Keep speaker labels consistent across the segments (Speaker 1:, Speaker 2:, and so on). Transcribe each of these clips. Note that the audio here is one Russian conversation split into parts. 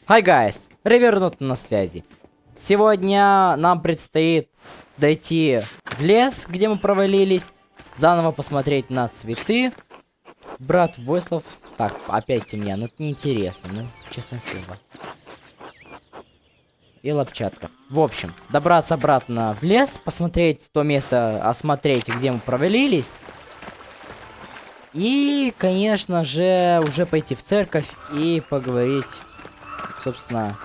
Speaker 1: Hi guys, Ревернут на связи. Сегодня нам предстоит дойти в лес, где мы провалились, заново посмотреть на цветы. Брат Войслов. Так, опять темня, ну это неинтересно, ну, честное слово. И лапчатка. В общем, добраться обратно в лес, посмотреть то место, осмотреть, где мы провалились. И, конечно же, уже пойти в церковь и поговорить, собственно,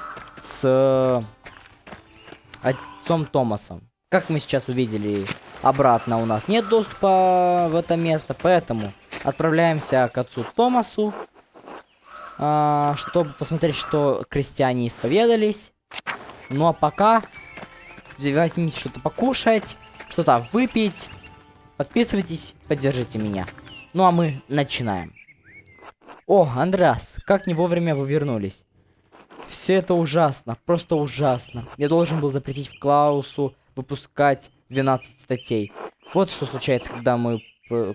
Speaker 1: с отцом Томасом. Как мы сейчас увидели, обратно у нас нет доступа в это место, поэтому отправляемся к отцу Томасу, чтобы посмотреть, что крестьяне исповедались. Ну а пока возьмите что-то покушать, что-то выпить, подписывайтесь, поддержите меня. Ну а мы начинаем. О, Андреас, как не вовремя вы вернулись. Все это ужасно, просто ужасно. Я должен был запретить Клаусу выпускать 12 статей. Вот что случается,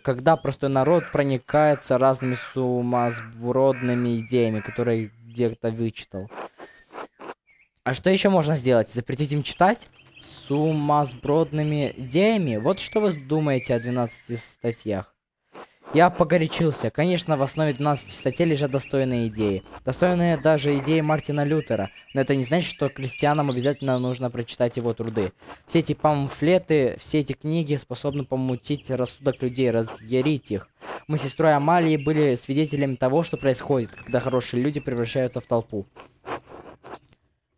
Speaker 1: когда простой народ проникается разными сумасбродными идеями, которые где-то вычитал. А что еще можно сделать? Запретить им читать? Сумасбродными идеями? Вот что вы думаете о 12 статьях? Я погорячился. Конечно, в основе 12 статей лежат достойные идеи. Достойные даже идеи Мартина Лютера. Но это не значит, что крестьянам обязательно нужно прочитать его труды. Все эти памфлеты, все эти книги способны помутить рассудок людей, разъярить их. Мы с сестрой Амалией были свидетелями того, что происходит, когда хорошие люди превращаются в толпу.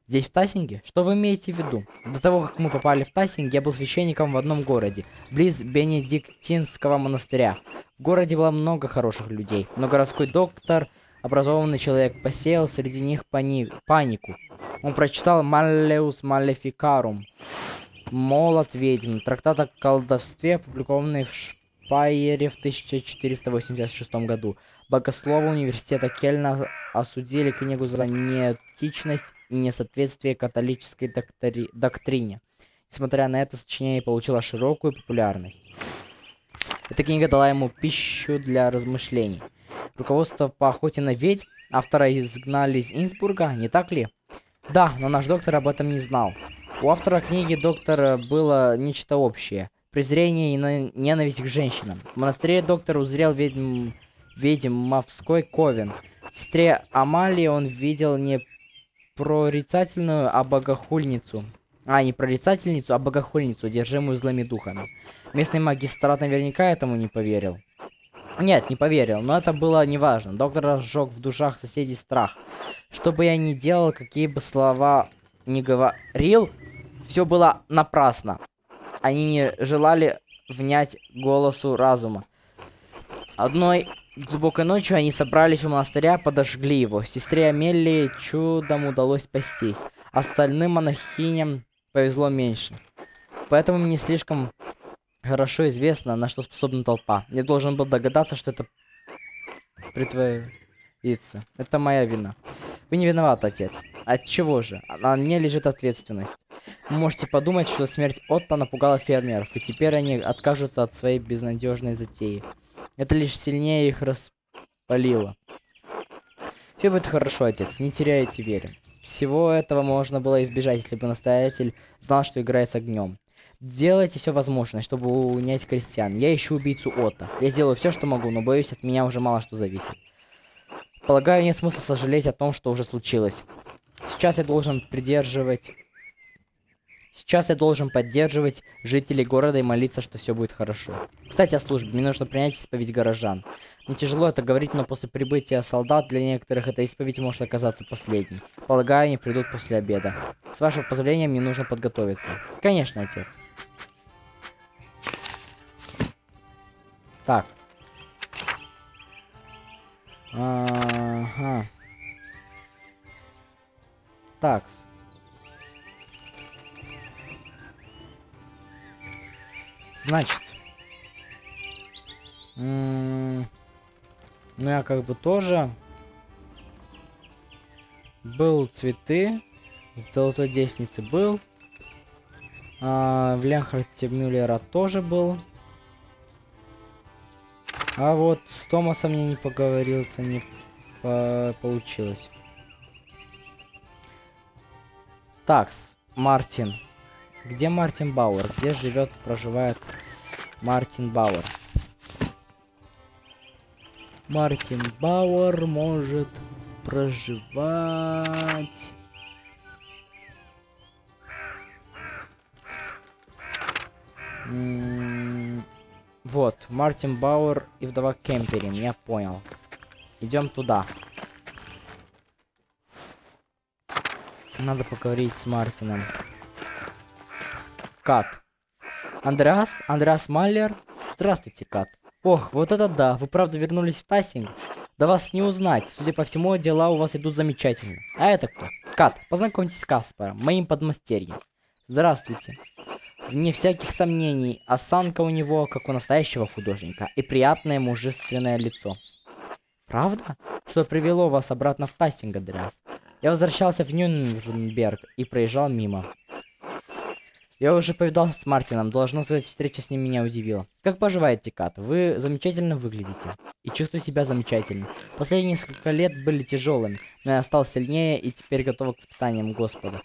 Speaker 1: Здесь, в Тассинге? Что вы имеете в виду? До того, как мы попали в Тассинг, я был священником в одном городе, близ Бенедиктинского монастыря. В городе было много хороших людей, но городской доктор, образованный человек, посеял среди них панику. Он прочитал «Malleus Maleficarum», «Молот ведьм», трактат о колдовстве, опубликованный в Шпайере в 1486 году. Богословы университета Кельна осудили книгу за неэтичность и несоответствие католической доктрине. Несмотря на это, сочинение получило широкую популярность. Эта книга дала ему пищу для размышлений. Руководство по охоте на ведьм автора изгнали из Инсбурга, не так ли? Да, но наш доктор об этом не знал. У автора книги доктора было нечто общее. Презрение и ненависть к женщинам. В монастыре доктор узрел ведьмовской ковен. В сестре Амалии он видел не прорицательную, а богохульницу. Не прорицательницу, а богохульницу, одержимую злыми духами. Местный магистрат наверняка этому не поверил. Нет, не поверил, но это было неважно. Доктор разжег в душах соседей страх. Что бы я ни делал, какие бы слова ни говорил, все было напрасно. Они не желали внять голосу разума. Одной глубокой ночью они собрались у монастыря, подожгли его. Сестре Амелии чудом удалось спастись. Остальным монахиням повезло меньше. Поэтому мне слишком хорошо известно, на что способна толпа. Я должен был догадаться, что это притворится. Это моя вина. Вы не виноват, отец. Отчего же? На мне лежит ответственность. Вы можете подумать, что смерть Отто напугала фермеров, и теперь они откажутся от своей безнадежной затеи. Это лишь сильнее их распалило. Все будет хорошо, отец, не теряйте веры. Всего этого можно было избежать, если бы настоятель знал, что играет с огнем. Делайте все возможное, чтобы унять крестьян. Я ищу убийцу Отто. Я сделаю все, что могу, но боюсь, от меня уже мало что зависит. Полагаю, нет смысла сожалеть о том, что уже случилось. Сейчас я должен поддерживать жителей города и молиться, что все будет хорошо. Кстати, о службе. Мне нужно принять исповедь горожан. Мне тяжело это говорить, но после прибытия солдат для некоторых эта исповедь может оказаться последней. Полагаю, они придут после обеда. С вашего позволения, мне нужно подготовиться. Конечно, отец. Так. Ага. Такс. Значит. Ну, я как бы тоже был цветы. В Золотой Деснице был. В Ленхарте Мюллера тоже был. А вот с Томасом мне не поговорился, не получилось. Так, Мартин. Где Мартин Бауэр? Где живет, проживает Мартин Бауэр? Мартин Бауэр может проживать... Вот, Мартин Бауэр и вдова Кемперин, я понял. Идем туда. Надо поговорить с Мартином. Кат. Андреас? Андреас Маллер? Здравствуйте, Кат. Ох, вот это да, вы правда вернулись в Тассинг? Да вас не узнать, судя по всему, дела у вас идут замечательно. А это кто? Кат, познакомьтесь с Каспаром, моим подмастерьем. Здравствуйте. Вне всяких сомнений, осанка у него, как у настоящего художника, и приятное мужественное лицо. Правда? Что привело вас обратно в Тассинг, Андреас? Я возвращался в Нюрнберг и проезжал мимо. Я уже повидался с Мартином, должно сказать, встреча с ним меня удивила. Как поживаете, Кат? Вы замечательно выглядите. И чувствую себя замечательно. Последние несколько лет были тяжелыми, но я стал сильнее и теперь готов к испытаниям Господа.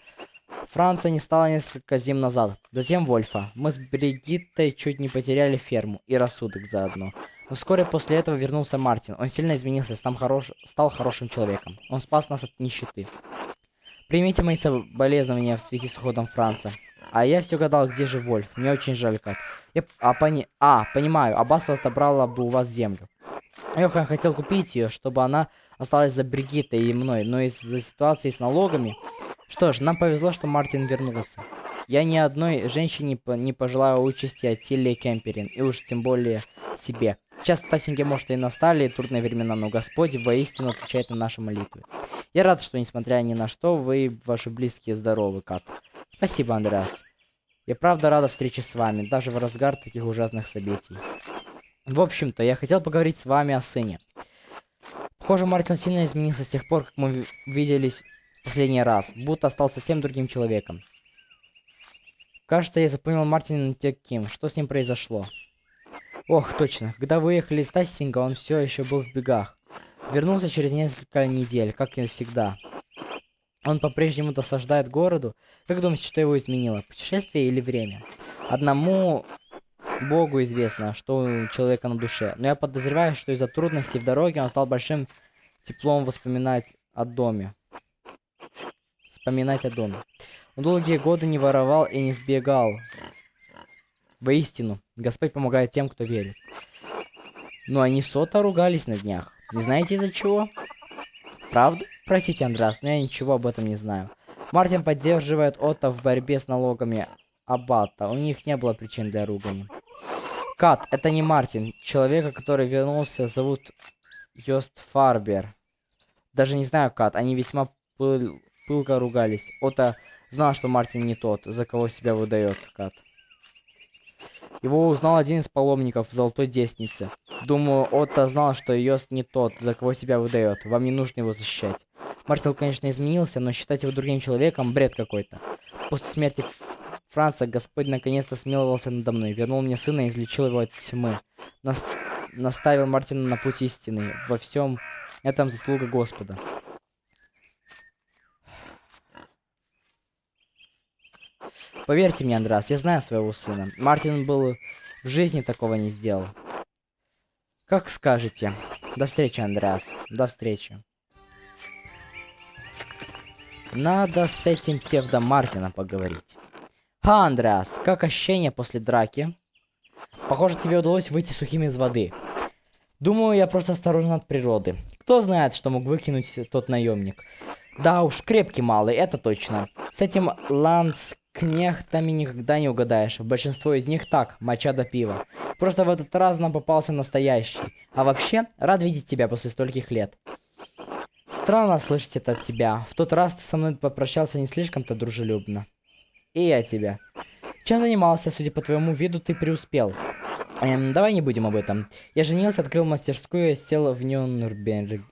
Speaker 1: Франция не стала несколько зим назад. Затем Вольфа. Мы с Бригиттой чуть не потеряли ферму и рассудок заодно. Но вскоре после этого вернулся Мартин. Он сильно изменился, стал хорошим человеком. Он спас нас от нищеты. Примите мои соболезнования в связи с уходом Франца. А я все гадал, где же Вольф. Мне очень жаль, как. Понимаю, аббатство отобрало бы у вас землю. Я хотел купить ее, чтобы она осталась за Бригиттой и мной, но из-за ситуации с налогами... Что ж, нам повезло, что Мартин вернулся. Я ни одной женщине не пожелаю участи от Тилли Кемперин, и уж тем более себе. Сейчас в Тассинге, может, и настали трудные времена, но Господь воистину отвечает на наши молитвы. Я рад, что, несмотря ни на что, вы и ваши близкие здоровы, Кат. Спасибо, Андреас. Я правда рада встрече с вами, даже в разгар таких ужасных событий. В общем-то, я хотел поговорить с вами о сыне. Похоже, Мартин сильно изменился с тех пор, как мы виделись последний раз, будто стал совсем другим человеком. Кажется, я запомнил Мартина таким. Что с ним произошло? Ох, точно. Когда выехали из Тассинга, он все еще был в бегах. Вернулся через несколько недель, как и всегда. Он по-прежнему досаждает городу. Как думаете, что его изменило? Путешествие или время? Одному Богу известно, что у человека на душе. Но я подозреваю, что из-за трудностей в дороге он стал большим теплом вспоминать о доме. Он долгие годы не воровал и не сбегал. Воистину, Господь помогает тем, кто верит. Но они сота ругались на днях. Не знаете из-за чего? Правда? Простите, Андреас, но я ничего об этом не знаю. Мартин поддерживает Отто в борьбе с налогами аббата. У них не было причин для ругани. Кат, это не Мартин. Человека, который вернулся, зовут Йост Фарбер. Даже не знаю, Кат, они весьма пылко ругались. Отто знал, что Мартин не тот, за кого себя выдает, Кат. Его узнал один из паломников в Золотой Деснице. Думаю, Отто знал, что Йост не тот, за кого себя выдает. Вам не нужно его защищать. Мартин, конечно, изменился, но считать его другим человеком — бред какой-то. После смерти Франца Господь наконец-то смиловался надо мной, вернул мне сына и излечил его от тьмы. Наставил Мартина на путь истины. Во всем этом заслуга Господа. Поверьте мне, Андреас, я знаю своего сына. Мартин был в жизни такого не сделал. Как скажете. До встречи, Андреас. До встречи. Надо с этим псевдо Мартина поговорить. Ха, Андреас, как ощущение после драки? Похоже, тебе удалось выйти сухим из воды. Думаю, я просто осторожен от природы. Кто знает, что мог выкинуть тот наемник. Да уж, крепкий малый, это точно. С этим ланскнехтами никогда не угадаешь. Большинство из них так, моча до пива. Просто в этот раз нам попался настоящий. А вообще, рад видеть тебя после стольких лет. Странно слышать это от тебя. В тот раз ты со мной попрощался не слишком-то дружелюбно. И я тебя. Чем занимался? Судя по твоему виду, ты преуспел. Давай не будем об этом. Я женился, открыл мастерскую и сел в Нюрнберге.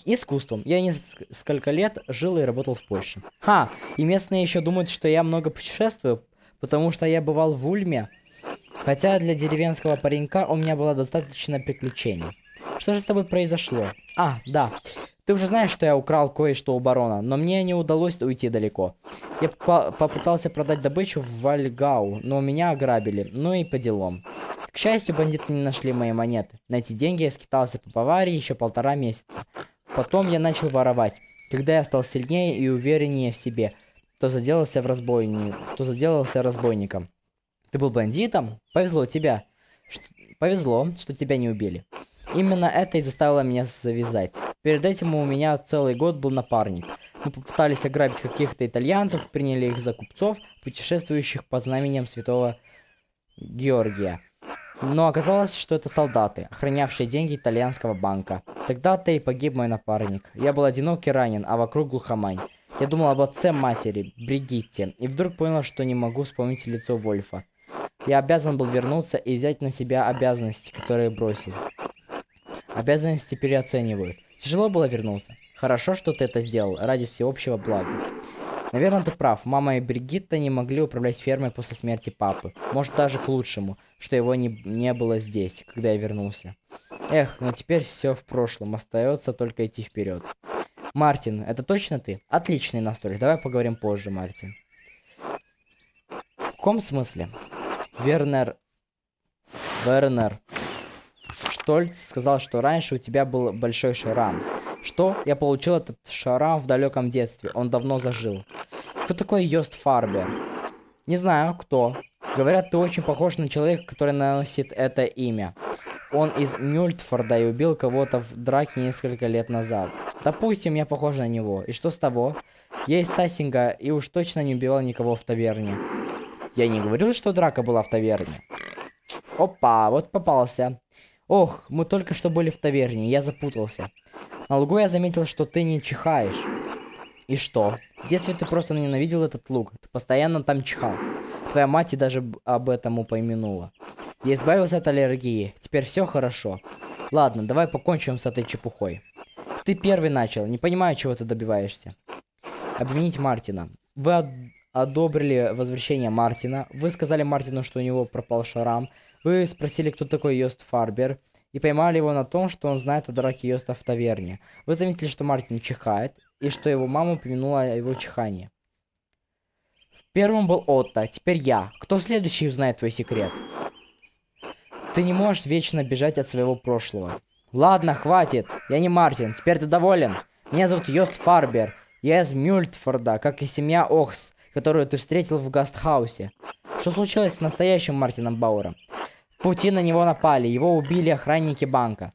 Speaker 1: Искусством. Я несколько лет жил и работал в Польше. Ха! И местные еще думают, что я много путешествую, потому что я бывал в Ульме. Хотя для деревенского паренька у меня было достаточно приключений. Что же с тобой произошло? А, да. Ты уже знаешь, что я украл кое-что у барона, но мне не удалось уйти далеко. Я попытался продать добычу в Вальгау, но меня ограбили, ну и по делам. К счастью, бандиты не нашли мои монеты. На эти деньги я скитался по Баварии еще 1,5 месяца. Потом я начал воровать. Когда я стал сильнее и увереннее в себе, то заделался разбойником. Ты был бандитом? Повезло тебя. Повезло, что тебя не убили. Именно это и заставило меня завязать. Перед этим у меня целый год был напарник. Мы попытались ограбить каких-то итальянцев, приняли их за купцов, путешествующих под знаменем святого Георгия. Но оказалось, что это солдаты, охранявшие деньги итальянского банка. Тогда-то и погиб мой напарник. Я был одинок и ранен, а вокруг глухомань. Я думал об отце матери, Бригитте, и вдруг понял, что не могу вспомнить лицо Вольфа. Я обязан был вернуться и взять на себя обязанности, которые бросил. Обязанности переоценивают. Тяжело было вернуться. Хорошо, что ты это сделал, ради всеобщего блага. Наверное, ты прав. Мама и Бригитта не могли управлять фермой после смерти папы. Может, даже к лучшему, что его не было здесь, когда я вернулся. Эх, но теперь все в прошлом. Остается только идти вперед. Мартин, это точно ты? Отличный настрой. Давай поговорим позже, Мартин. В каком смысле? Вернер Штольц сказал, что раньше у тебя был большой шрам. Что? Я получил этот шрам в далеком детстве. Он давно зажил. Кто такой Йост Фарбер? Не знаю, кто. Говорят, ты очень похож на человека, который носит это имя. Он из Мюльтфорда и убил кого-то в драке несколько лет назад. Допустим, я похож на него. И что с того? Я из Тассинга и уж точно не убивал никого в таверне. Я не говорил, что драка была в таверне. Опа, вот попался. Ох, мы только что были в таверне, я запутался. На лугу я заметил, что ты не чихаешь. И что? В детстве ты просто ненавидел этот луг. Ты постоянно там чихал. Твоя мать и даже об этом упомянула. Я избавился от аллергии. Теперь все хорошо. Ладно, давай покончим с этой чепухой. Ты первый начал. Не понимаю, чего ты добиваешься. Обвинить Мартина. Вы одобрили возвращение Мартина. Вы сказали Мартину, что у него пропал шрам. Вы спросили, кто такой Йост Фарбер. И поймали его на том, что он знает о драке Йоста в таверне. Вы заметили, что Мартин чихает, и что его мама упомянула о его чихании. Первым был Отто, теперь я. Кто следующий узнает твой секрет? Ты не можешь вечно бежать от своего прошлого. Ладно, хватит. Я не Мартин, теперь ты доволен? Меня зовут Йост Фарбер. Я из Мюльтфорда, как и семья Охс, которую ты встретил в гастхаусе. Что случилось с настоящим Мартином Бауэром? В пути на него напали, его убили охранники банка.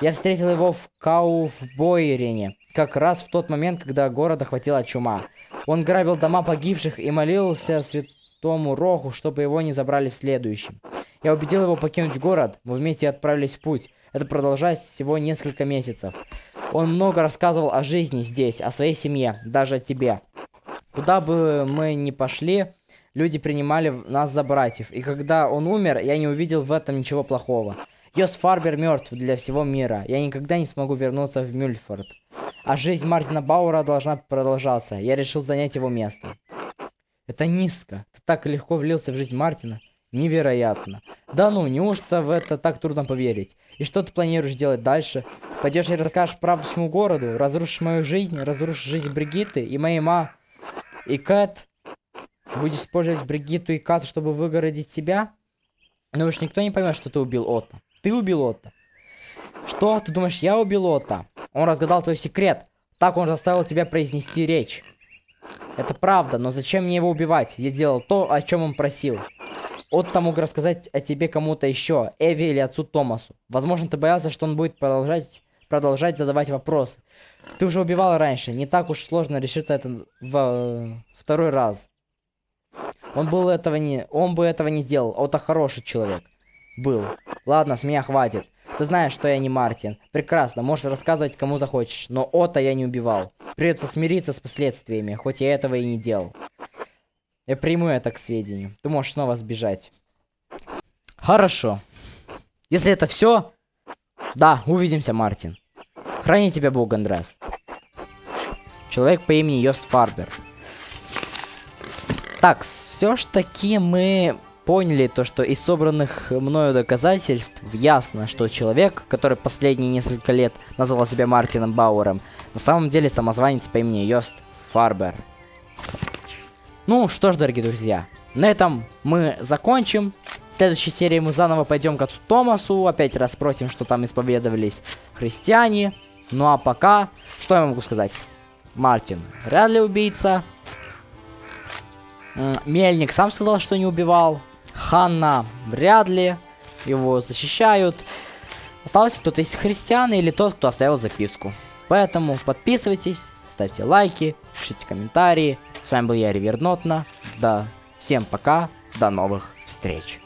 Speaker 1: Я встретил его в Кауфбойрене, как раз в тот момент, когда город охватила чума. Он грабил дома погибших и молился святому Роху, чтобы его не забрали в следующем. Я убедил его покинуть город, мы вместе отправились в путь. Это продолжалось всего несколько месяцев. Он много рассказывал о жизни здесь, о своей семье, даже о тебе. Куда бы мы ни пошли, люди принимали нас за братьев, и когда он умер, я не увидел в этом ничего плохого. Йост Фарбер мертв для всего мира. Я никогда не смогу вернуться в Мюльтфорд. А жизнь Мартина Бауэра должна продолжаться. Я решил занять его место. Это низко. Ты так легко влился в жизнь Мартина. Невероятно. Да ну, неужто в это так трудно поверить? И что ты планируешь делать дальше? Пойдешь и расскажешь правду всему городу? Разрушишь мою жизнь? Разрушишь жизнь Бригитты и моей и Кэт? Будешь использовать Бригитту и Кат, чтобы выгородить себя? Но уж никто не поймет, что ты убил Отто. Ты убил Отто. Что? Ты думаешь, я убил Отто? Он разгадал твой секрет. Так он заставил тебя произнести речь. Это правда, но зачем мне его убивать? Я сделал то, о чем он просил. Отто мог рассказать о тебе кому-то еще, Эви или отцу Томасу. Возможно, ты боялся, что он будет продолжать задавать вопросы. Ты уже убивал раньше, не так уж сложно решиться это второй раз. Он бы этого не сделал. Отто хороший человек. Был. Ладно, с меня хватит. Ты знаешь, что я не Мартин. Прекрасно, можешь рассказывать кому захочешь. Но Отто я не убивал. Придется смириться с последствиями, хоть я этого и не делал. Я приму это к сведению. Ты можешь снова сбежать. Хорошо. Если это все... Да, увидимся, Мартин. Храни тебя Бог, Андрес. Человек по имени Йост Фарбер. Так, все ж таки мы поняли то, что из собранных мною доказательств ясно, что человек, который последние несколько лет назвал себя Мартином Бауэром, на самом деле самозванец по имени Йост Фарбер. Ну что ж, дорогие друзья, на этом мы закончим. В следующей серии мы заново пойдем к отцу Томасу, опять расспросим, что там исповедовались христиане. Ну а пока, что я могу сказать? Мартин вряд ли убийца. Мельник сам сказал, что не убивал. Ханна вряд ли. Его защищают. Осталось кто-то из христиан или тот, кто оставил записку. Поэтому подписывайтесь, ставьте лайки, пишите комментарии. С вами был я, Ривернотна. Да, всем пока, до новых встреч.